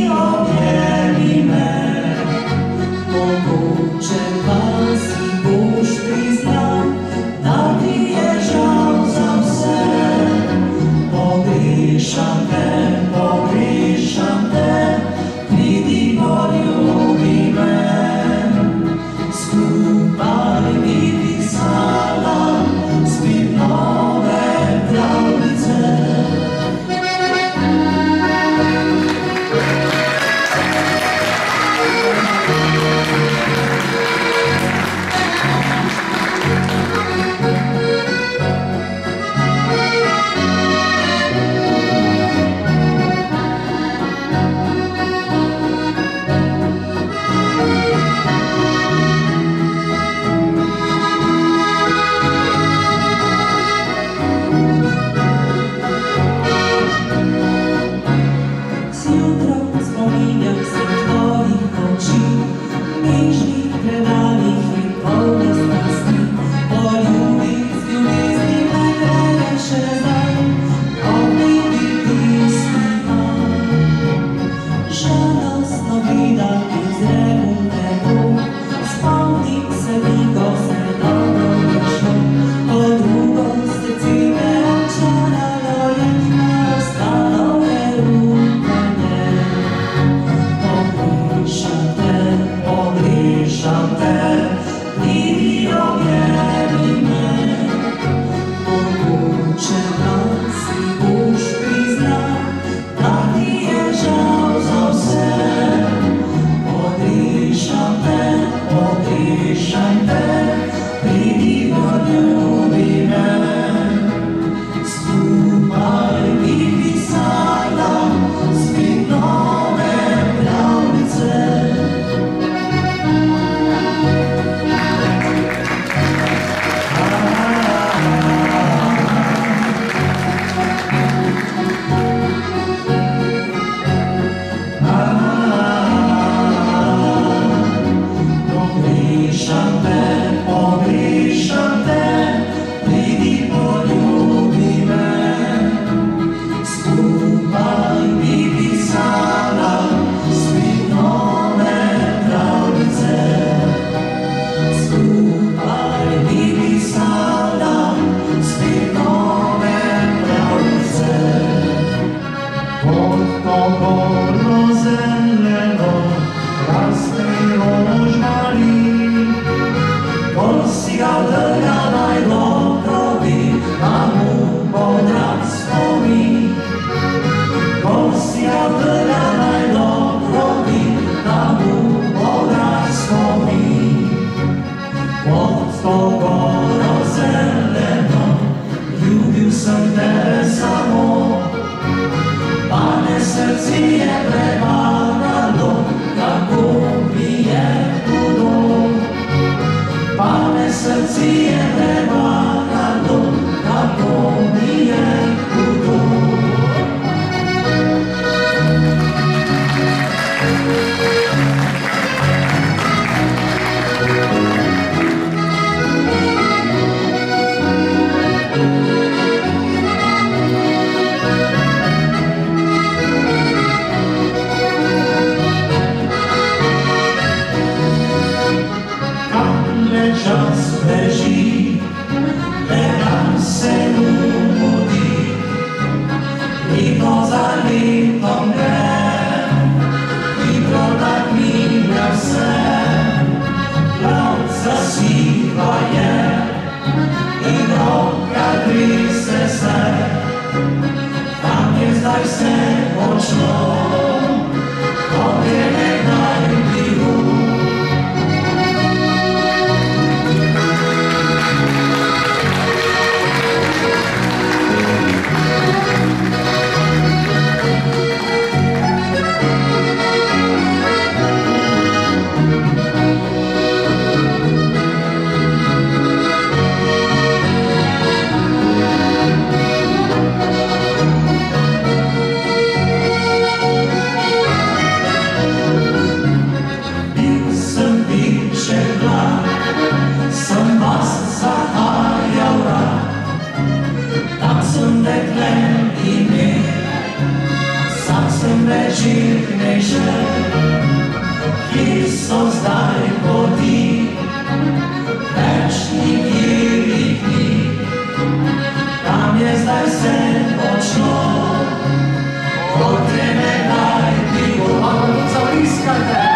objemi me, moguće pa si Bož prizna, da ti je žal za vse. Pogrišam te, pridi poljubi me, skupaj biti sala, spit nove pravljice. Spominjam se tvojih oči, nižnih, predanih i polnih strasti. Poljubizni najveće dan, obiti istina. Žalostno vidim iz rebu, spomnim se niko se dobro došlo. To drugo se cime očaralo je, a ostalo je lutanje. Pogrišam te, pridi objemi me, moguće da si Bož prizna, da ti je žal za vse. Pogrišam te, pridi poljubi me, skupaj biti sada, spit nove pravljice. Pogrišam te, pridi poljubi me, skupaj biti sada, spit nove pravljice. Skupaj biti sada, spit nove pravljice. Pod to gorno zeleno raste rožmarin, ko si ga drljala i lokrovi, da mu podrak spomin. Ko si ga drljala i lokrovi, da mu podrak spomin. Pod to goro zeleno, ljubil sam te samo, pa me srce je prevaralo, kako mi je hudo. Pa me srce je prevaralo, kako mi je hudo. Čas beži najsilniejsze i są zdaj poti, lecz nikt, tam jest daj sen oczno, potremy daj piwo, mamy co iskać.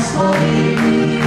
Swoimi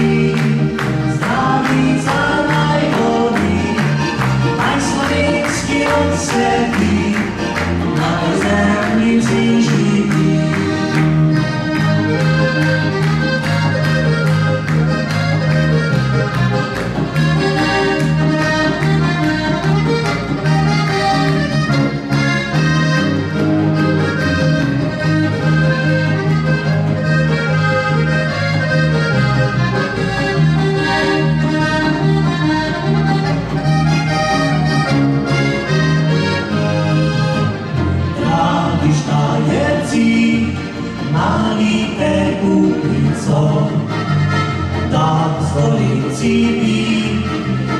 stolici vi,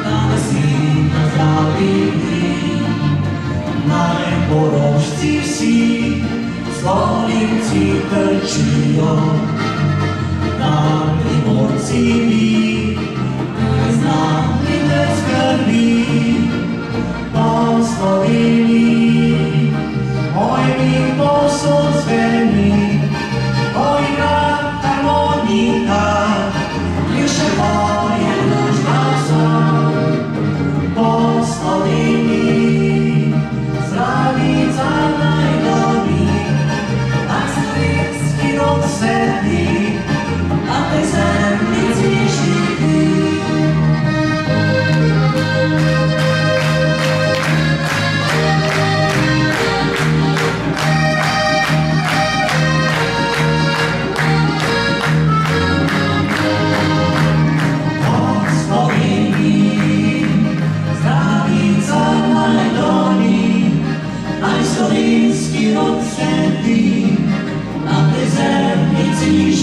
danes in na zdravi dni. Naj porošci vsi, stolici trčijo, na Primorci vi, naj z nami ne skrbi, po Sloveniji, moj mi posod zveni, poigra harmonika, ključe moje naš glasom, po Sloveniji, zdravica naj dobi, naj slovenski rod sedi, na tej zemljici živi. Slovenski rod sedi, na tej zemljici